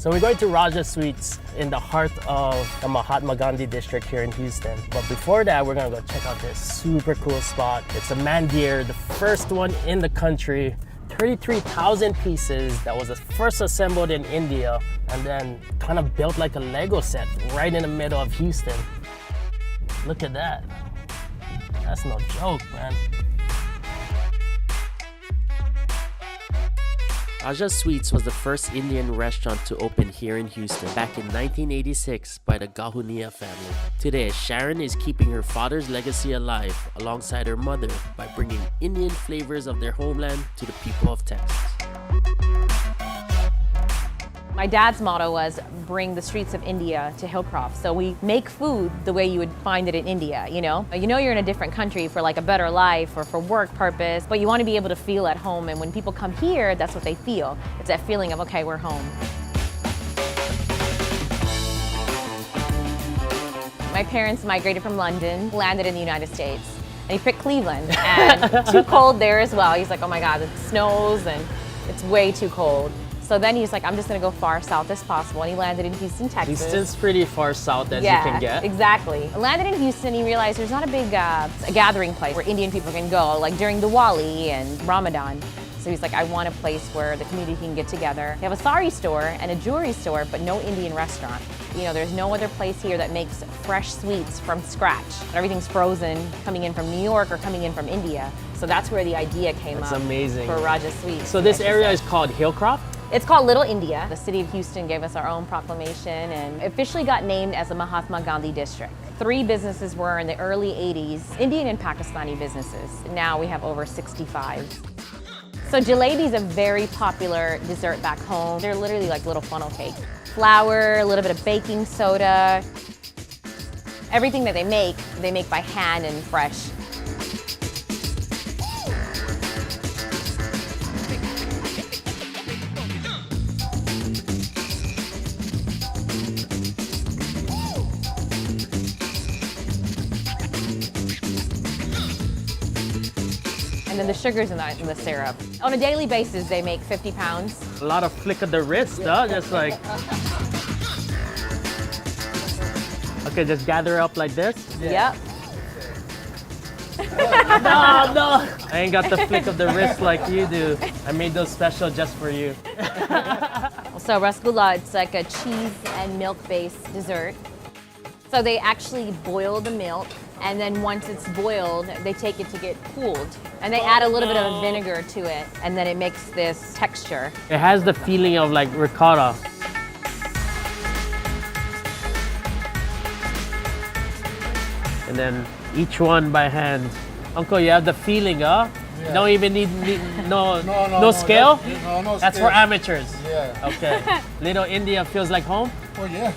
So we're going to Raja Sweets in the heart of the Mahatma Gandhi district here in Houston. But before that, we're gonna go check out this super cool spot. It's a mandir, the first one in the country. 33,000 pieces that was first assembled in India and then kind of built like a Lego set right in the middle of Houston. Look at that. That's no joke, man. Raja Sweets was the first Indian restaurant to open here in Houston back in 1986 by the Gahunia family. Today, Sharon is keeping her father's legacy alive alongside her mother by bringing Indian flavors of their homeland to the people of Texas. My dad's motto was bring the streets of India to Hillcroft. So we make food the way you would find it in India, you know? You're in a different country for like a better life or for work purpose, but you want to be able to feel at home. And when people come here, that's what they feel. It's that feeling of, okay, we're home. My parents migrated from London, landed in the United States, and he picked Cleveland. And too cold there as well. He's like, oh my God, it snows and it's way too cold. So then he's like, I'm just gonna go far south as possible. And he landed in Houston, Texas. Houston's pretty far south as you can get. Exactly. Landed in Houston, he realized there's not a big a gathering place where Indian people can go, like during Diwali and Ramadan. So he's like, I want a place where the community can get together. They have a sari store and a jewelry store, but no Indian restaurant. There's no other place here that makes fresh sweets from scratch. Everything's frozen, coming in from New York or coming in from India. So that's where the idea came up. That's amazing. For Raja Sweets. So this area is called Hillcroft? It's called Little India. The city of Houston gave us our own proclamation and officially got named as the Mahatma Gandhi district. 3 businesses were in the early 80s, Indian and Pakistani businesses. Now we have over 65. So jalebi is a very popular dessert back home. They're literally like little funnel cake. Flour, a little bit of baking soda. Everything that they make by hand and fresh. And then the sugar's in the syrup. On a daily basis, they make 50 pounds. A lot of flick of the wrist, huh? Just like... Okay, just gather up like this? Yep. No! I ain't got the flick of the wrist like you do. I made those special just for you. So rasgulla, it's like a cheese and milk-based dessert. So they actually boil the milk, and then once it's boiled, they take it to get cooled. And they add a little bit of vinegar to it, and then it makes this texture. It has the feeling of like ricotta. And then each one by hand. Uncle, you have the feeling, huh? Yeah. Don't even need no scale? No That's scale. for amateurs. Yeah. Okay. Little India feels like home? Oh, yeah.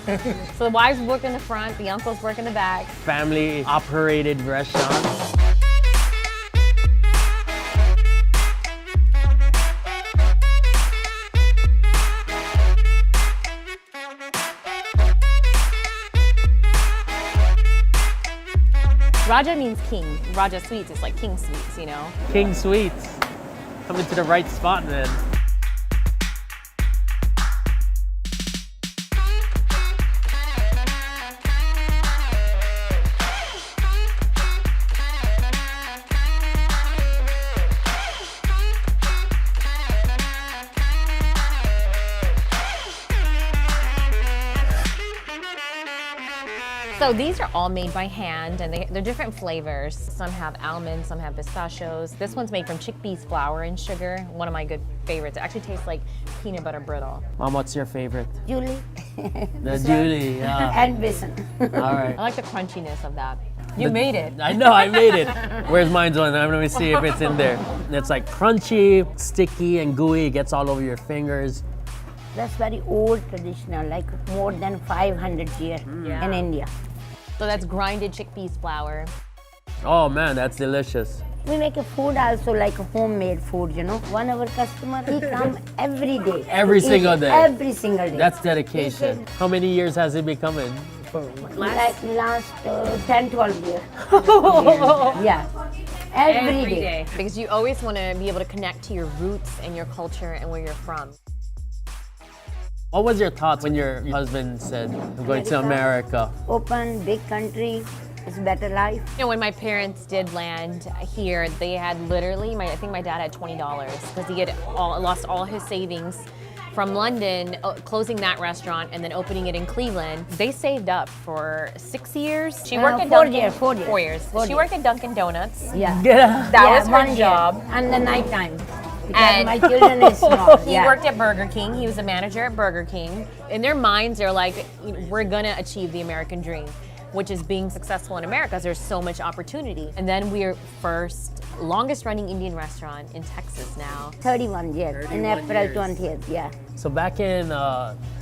So the wives work in the front, the uncles work in the back. Family operated restaurant. Raja means king. Raja Sweets is like king sweets, King Sweets. Coming to the right spot then. So these are all made by hand, and they're different flavors. Some have almonds, some have pistachios. This one's made from chickpeas flour and sugar. One of my good favorites. It actually tastes like peanut butter brittle. Mom, what's your favorite? Julie. The Julie, yeah. And Bison. All right. I like the crunchiness of that. You made it. I know, I made it. Where's mine's on? Let me see if it's in there. It's like crunchy, sticky, and gooey. It gets all over your fingers. That's very old traditional, like more than 500 years in India. So that's grinded chickpeas flour. Oh man, that's delicious. We make a food also like a homemade food, One of our customer, he come every day. Every single day? Every single day. That's dedication. How many years has it been coming? Like last 10, 12 years. Yeah. Every day. Because you always want to be able to connect to your roots and your culture and where you're from. What was your thoughts when your husband said, I'm going to America? Open, big country, it's better life. You know, when my parents did land here, they had literally, I think my dad had $20 because he had lost all his savings from London, closing that restaurant and then opening it in Cleveland. They saved up for 6 years. She worked at 4 Dunkin'. years, 4 years. 4 years. Four She years. worked at Dunkin' Donuts. Yeah. Yeah. That Yeah, was her 1 year. job. And the night time. Because And- my children is small. He Yeah. worked at Burger King. He was a manager at Burger King. In their minds, they're like, we're gonna achieve the American dream, which is being successful in America. 'Cause there's so much opportunity. And then we're longest running Indian restaurant in Texas now. 31 years. In 31 April years. 20th, yeah. So back in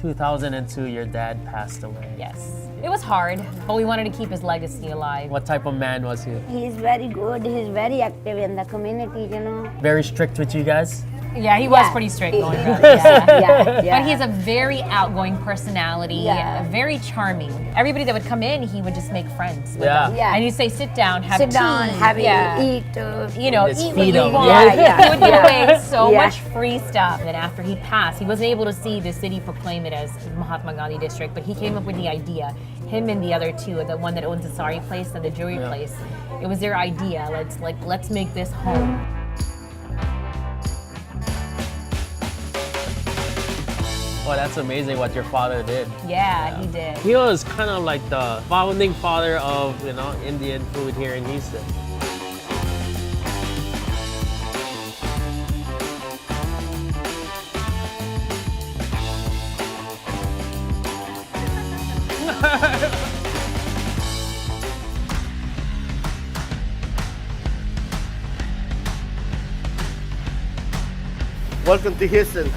2002, your dad passed away. Yes. It was hard, but we wanted to keep his legacy alive. What type of man was he? He's very good. He's very active in the community, you know. Very strict with you guys? Yeah, he was Yeah. pretty strict going Yeah. around. Yeah. Yeah. But he has a very outgoing personality, Yeah. very charming. Everybody that would come in, he would just make friends with Yeah. them. Yeah. And he'd say, sit down, have Sit tea. down, have yeah. eat. You know, Just eat feed what you him. want. Yeah, yeah, He would give yeah. away so Yeah. much free stuff. And after he passed, he wasn't able to see the city proclaim it as Mahatma Gandhi District, but he came up with the idea. Him and the other two, the one that owns the sari place and the jewelry Yeah. place, it was their idea. Let's make this home. Oh, that's amazing what your father did. Yeah, he did. He was kind of like the founding father of, Indian food here in Houston. Welcome to Houston.